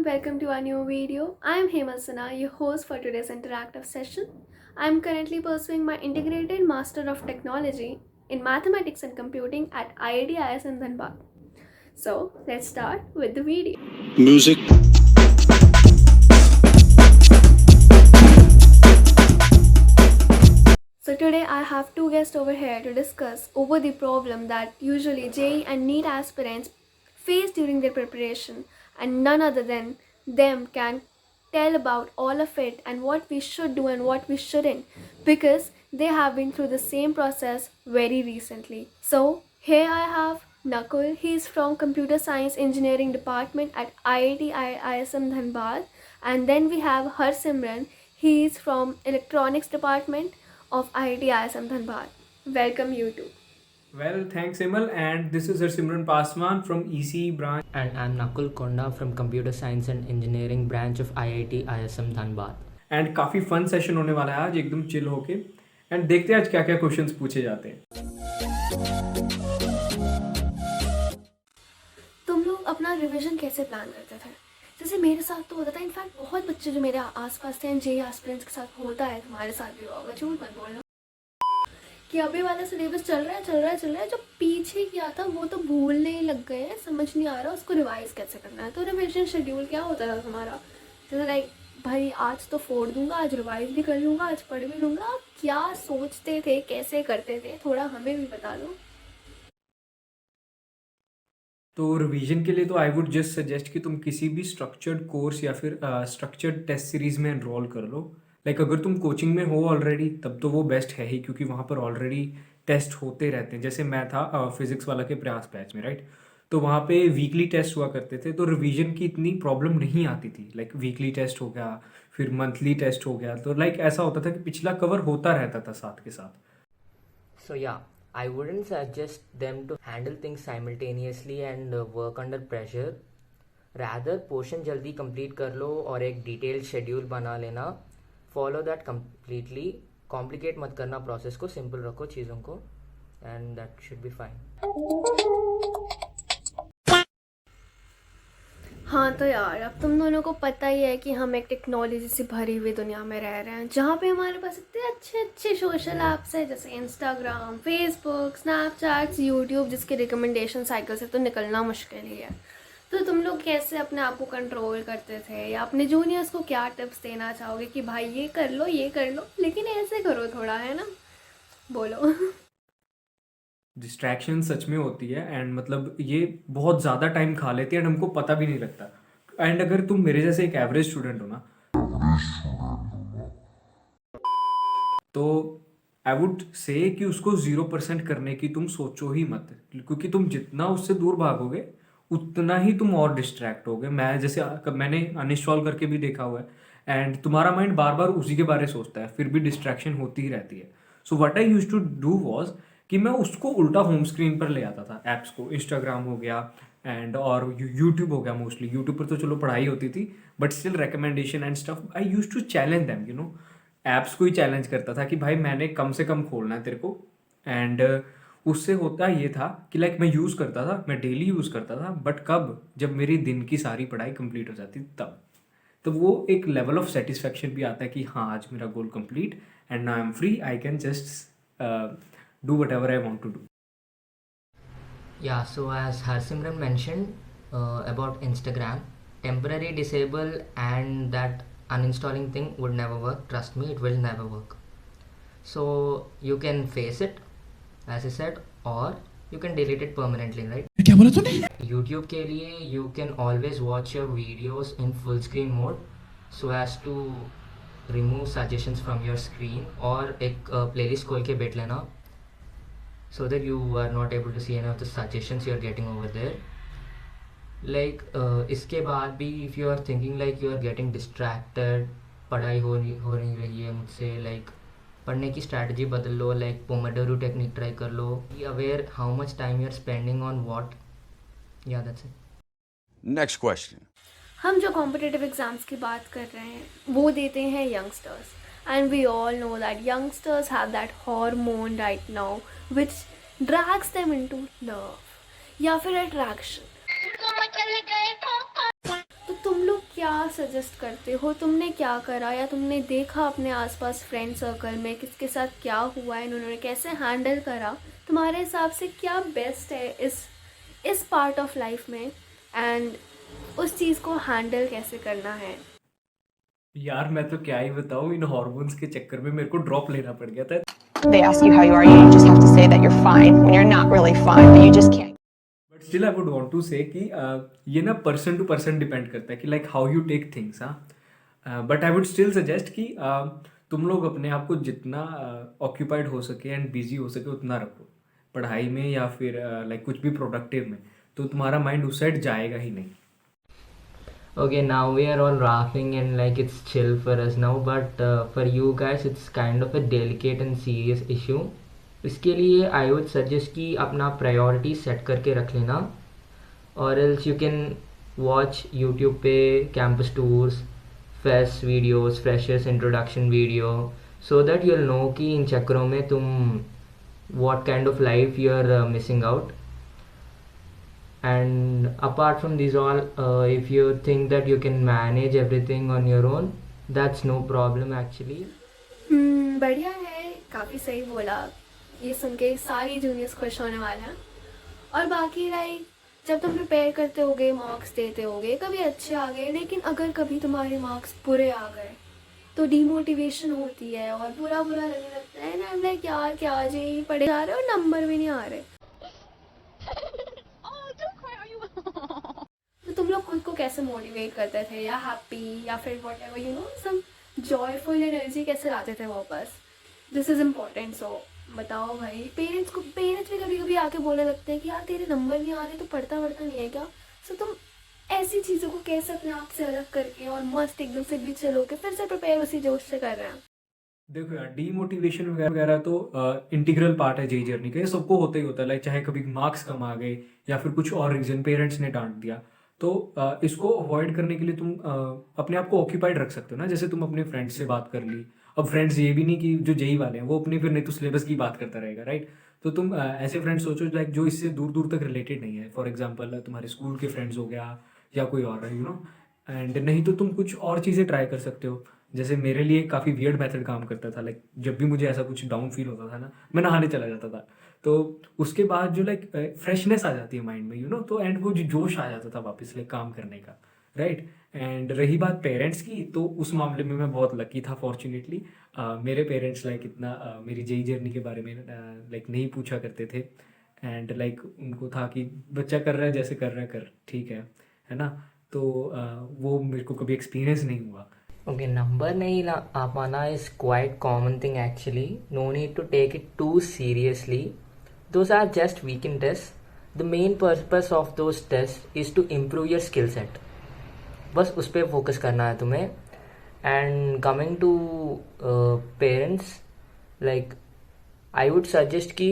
welcome to our new video. I am Hema Sana, your host for today's interactive session. I am currently pursuing my integrated Master of Technology in Mathematics and Computing at IIT ISM Dhanbad. So let's start with the video. Music. So today I have two guests over here to discuss over the problem that usually JEE and NEET aspirants face during their preparation, and none other than them can tell about all of it and what we should do and what we shouldn't, because they have been through the same process very recently. So here I have Nakul. He is from Computer Science Engineering Department at IIT ISM Dhanbad, and then we have Harsimran. He is from Electronics Department of IIT ISM Dhanbad. Welcome you two. Well, thanks Emal, and this is Harsimran Paswan from ECE branch. And I'm Nakul Konda from Computer Science and Engineering branch of IIT ISM Dhanbad. And काफ़ी fun session होने वाला है आज, एकदम chill होके। And देखते हैं आज क्या क्या क्वेश्चंस पूछे जाते हैं। तुम लोग अपना रिवीजन कैसे प्लान करते थे? जैसे मेरे साथ तो होता था, इनफैक्ट बहुत बच्चे जो मेरे आसपास थे, जेई एस्पिरेंट्स के साथ होता है, तुम्हारे साथ भी होगा, झूठ मत बोलना, कि अभी वाला सिलेबस चल रहा है, जो पीछे किया था वो तो भूलने ही लग गए हैं, समझ नहीं आ रहा उसको रिवाइज कैसे करना है। तो रिविजन शेड्यूल क्या होता था तुम्हारा? जैसे लाइक भाई आज तो फोड़ दूंगा, आज रिवाइज भी कर लूँगा, आज पढ़ भी लूँगा, क्या सोचते थे, कैसे करते थे, थोड़ा हमें भी बता दो। तो रिवीजन के लिए तो आई वुड जस्ट सजेस्ट कि तुम किसी भी स्ट्रक्चर्ड कोर्स या फिर स्ट्रक्चर्ड टेस्ट सीरीज़ में एनरोल कर लो। लाइक अगर तुम कोचिंग में हो ऑलरेडी तब तो वो बेस्ट है ही, क्योंकि वहाँ पर ऑलरेडी टेस्ट होते रहते हैं। जैसे मैं था फिज़िक्स वाला के प्रयास बैच में, राइट, तो वहाँ पे वीकली टेस्ट हुआ करते थे, तो रिवीजन की इतनी प्रॉब्लम नहीं आती थी। लाइक वीकली टेस्ट हो गया, फिर मंथली टेस्ट हो गया, तो लाइक ऐसा होता था कि पिछला कवर होता रहता था साथ के साथ। So yeah, I wouldn't suggest them to handle things simultaneously and work under pressure. Rather, portion जल्दी कंप्लीट कर लो और एक डिटेल्ड शेड्यूल बना लेना। Follow that completely. कॉम्प्लिकेट मत करना प्रोसेस को, सिंपल रखो चीज़ों को, and that should be fine. हाँ तो यार, अब तुम दोनों को पता ही है कि हम एक टेक्नोलॉजी से भरी हुई दुनिया में रह रहे हैं, जहाँ पे हमारे पास इतने अच्छे अच्छे सोशल ऐप्स हैं, जैसे इंस्टाग्राम, फेसबुक, स्नैपचैट, यूट्यूब, जिसके रिकमेंडेशन साइकिल से तो निकलना मुश्किल ही है। तो तुम लोग कैसे अपने आप को कंट्रोल करते थे, या अपने जूनियर्स को क्या टिप्स देना चाहोगे कि भाई ये कर लो, लेकिन ऐसे करो थोड़ा, है ना? बोलो। डिस्ट्रैक्शन सच में होती है, एंड मतलब ये बहुत ज़्यादा टाइम खा लेती है एंड हमको पता भी नहीं लगता। एंड अगर तुम मेरे जैसे एक एवरेज स्टूडेंट हो ना, तो आई वुड से कि उसको 0% करने की तुम सोचो ही मत, क्योंकि तुम जितना उससे दूर भागोगे उतना ही तुम और डिस्ट्रैक्ट होगे। मैं जैसे मैंने अनइंस्टॉल करके भी देखा हुआ है, एंड तुम्हारा माइंड बार बार उसी के बारे में सोचता है, फिर भी डिस्ट्रैक्शन होती ही रहती है। So what I used to do was कि मैं उसको उल्टा होम स्क्रीन पर ले आता था, ऐप्स को। इंस्टाग्राम हो गया एंड और यूट्यूब हो गया। मोस्टली यूट्यूब पर तो चलो पढ़ाई होती थी, but still recommendation and stuff I used to challenge them, you know. Apps को ही चैलेंज करता था कि भाई मैंने कम से कम खोलना है तेरे को। एंड उससे होता ये था कि लाइक मैं यूज़ करता था, मैं डेली यूज़ करता था, बट कब? जब मेरी दिन की सारी पढ़ाई कंप्लीट हो जाती तब। तो वो एक लेवल ऑफ सेटिस्फैक्शन भी आता है कि हाँ आज मेरा गोल complete and now I am free, I can just do whatever I want to do. Yeah, so as Harsimran mentioned about Instagram, temporary disable and that uninstalling thing would never work. Trust me, it will never work. So you can face it, as I said, or you can delete it permanently, right? क्या बोला तूने? YouTube के लिए you can always watch your videos in full screen mode so as to remove suggestions from your screen, और एक playlist खोल के बैठ लेना so that you are not able to see any of the suggestions you are getting over there. Like इसके बाद भी if you are thinking like you are getting distracted, पढ़ाई हो नहीं रही है मुझसे, like पढ़ने की स्ट्रैटेजी बदल लो, like पोमोडोरो टेक्निक ट्राई कर लो, be aware how much time you are spending on what. Yeah, that's it. Next question. हम जो कॉम्पिटिटिव एग्ज़ाम्स की बात कर रहे हैं वो देते हैं youngsters, and we all know that youngsters have that hormone right now which drags them into love या फिर अट्रैक्शन। तो तुम लोग क्या क्या सजेस्ट करते हो? तुमने क्या करा या तुमने देखा अपने आसपास फ्रेंड सर्कल में किसके साथ क्या हुआ है, उन्होंने कैसे हैंडल करा? तुम्हारे हिसाब से क्या बेस्ट है इस पार्ट ऑफ लाइफ में, एंड उस चीज़ को हैंडल कैसे करना है? यार मैं तो क्या ही बताऊँ, इन हॉर्मोन्स के चक्कर में मेरे को ड्रॉप लेना पड़ गया था। They ask you how you are, you just have to say that you're fine when you're not really fine, but you just can't. But still I would want to say कि ये ना person to person depend करता है कि like how you take things. हाँ, but I would still suggest कि तुम लोग अपने आप को जितना ऑक्यूपाइड हो सके एंड बिजी हो सके उतना रखो, पढ़ाई में या फिर लाइक कुछ भी प्रोडक्टिव में, तो तुम्हारा माइंड उस साइड जाएगा ही नहीं। Okay, now we are all laughing and like it's chill for us now, but for you guys it's kind of a delicate and serious issue. इसके लिए I would suggest कि अपना priority set करके रख लेना, or else you can watch YouTube पे campus tours, fest videos, freshers introduction video, so that you'll know कि इन चक्करों में तुम what kind of life you're missing out. And apart from these all, if you think that you can manage everything on your own, that's no problem actually. बढ़िया है, काफ़ी सही बोला। ये सुन के सारी जूनियर्स खुश होने वाले हैं। और बाकी लाइक जब तुम प्रिपेयर करते होगे, मार्क्स देते होगे, कभी अच्छे आ गए, लेकिन अगर कभी तुम्हारे मार्क्स बुरे आ गए तो डीमोटिवेशन होती है और बुरा बुरा लगने लगता है ना, लाइक यार क्या जे पढ़े जा रहे और नंबर भी नहीं आ रहे। तो तुम लोग खुद को कैसे मोटिवेट करते थे, या हैप्पी या फिर whatever some joyful energy कैसे लाते थे वापस? This is important. सो बताओ भाई, पेरेंट्स भी कभी कभी आके बोलने लगते हैं कि यार तेरे नंबर नहीं आ रहे तो पढ़ता नहीं है क्या? सो तुम ऐसी चीज़ों को कैसे अपने आप से अलग करके और मस्त एकदम से भी चलो के फिर से प्रिपेयर उसी जोश से कर रहे हैं? देखो यार, डीमोटिवेशन वगैरह तो इंटीग्रल पार्ट है जेई जर्नी का, ये सबको होता ही होता है। लाइक चाहे कभी मार्क्स कम आ गए या फिर कुछ और रीज़न, पेरेंट्स ने डांट दिया, तो इसको अवॉइड करने के लिए तुम अपने आप को ऑक्यूपाइड रख सकते हो ना। जैसे तुम अपने फ्रेंड्स से बात कर ली, अब फ्रेंड्स ये भी नहीं कि जो जेई वाले हैं वो अपनी फिर नहीं तो सिलेबस की बात करता रहेगा, राइट? तो तुम ऐसे फ्रेंड्स सोचो लाइक जो इससे दूर दूर तक रिलेटेड नहीं है। फॉर एग्जाम्पल तुम्हारे स्कूल के फ्रेंड्स हो गया या कोई और, एंड नहीं तो तुम कुछ और चीज़ें ट्राई कर सकते हो। जैसे मेरे लिए काफ़ी वियर्ड मेथड काम करता था। लाइक जब भी मुझे ऐसा कुछ डाउन फील होता था ना, मैं नहाने चला जाता था, तो उसके बाद जो लाइक फ्रेशनेस आ जाती है माइंड में, तो एंड वो जो जोश आ जाता था वापस लाइक काम करने का, राइट? एंड रही बात पेरेंट्स की, तो उस मामले में मैं बहुत लकी था फॉर्चुनेटली। मेरे पेरेंट्स लाइक इतना मेरी जेई जर्नी के बारे में लाइक नहीं पूछा करते थे, एंड लाइक उनको था कि बच्चा कर रहा है जैसे कर रहा है कर, ठीक है ना? तो वो मेरे को कभी एक्सपीरियंस नहीं हुआ। Okay, number नहीं आ पाना is quite common thing actually. No need to take it too seriously. Those are just weekend tests. The main purpose of those tests is to improve your skill set. बस उस पर focus करना है तुम्हें. And coming to parents, like I would suggest कि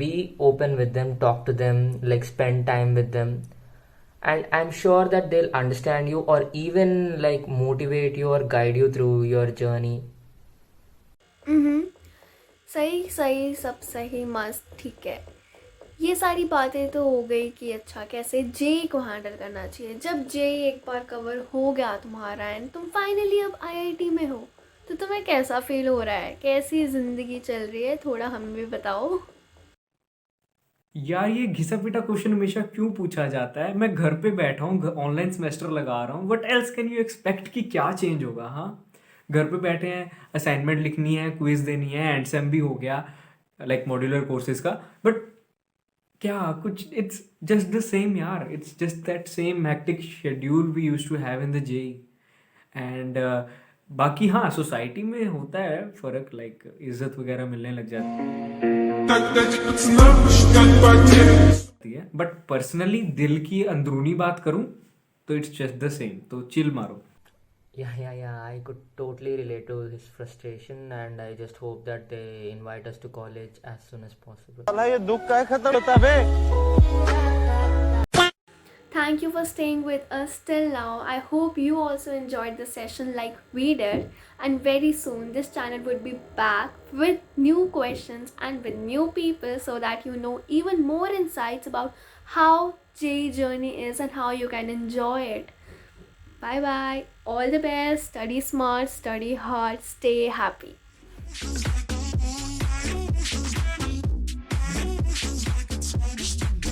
be open with them, talk to them, like spend time with them. And I'm sure that they'll understand you or even like motivate you or guide you through your journey. सही सब सही, मस्त, ठीक है। ये सारी बातें तो हो गई कि अच्छा कैसे जेई को हैंडल करना चाहिए। जब जेई एक बार कवर हो गया तुम्हारा एंड तुम फाइनली अब आईआईटी में हो, तो तुम्हें कैसा फील हो रहा है? कैसी ज़िंदगी चल रही है? थोड़ा हमें भी बताओ। यार ये घिसा पिटा क्वेश्चन हमेशा क्यों पूछा जाता है? मैं घर पे बैठा हूँ, ऑनलाइन सेमेस्टर लगा रहा हूँ, what else can you expect कि क्या चेंज होगा? हाँ, घर पे बैठे हैं, असाइनमेंट लिखनी है, क्विज देनी है, एंड सेम भी हो गया लाइक मॉड्यूलर कोर्सेज का, बट क्या कुछ, इट्स जस्ट द सेम यार, it's just that same hectic schedule we used to have in the JEE. एंड बाकी हाँ, सोसाइटी में होता है फ़र्क, लाइक इज्जत वगैरह मिलने लग जाती है, बट पर्सनली दिल की अंदरूनी बात करूँ तो इट्स जस्ट द सेम। तो चिल मारो। Yeah, I could totally relate to his frustration and I just hope that they invite us to college as soon as possible. Thank you for staying with us till now. I hope you also enjoyed the session like we did. And very soon this channel would be back with new questions and with new people so that you know even more insights about how JEE journey is and how you can enjoy it. Bye bye. All the best. Study smart, study hard, stay happy.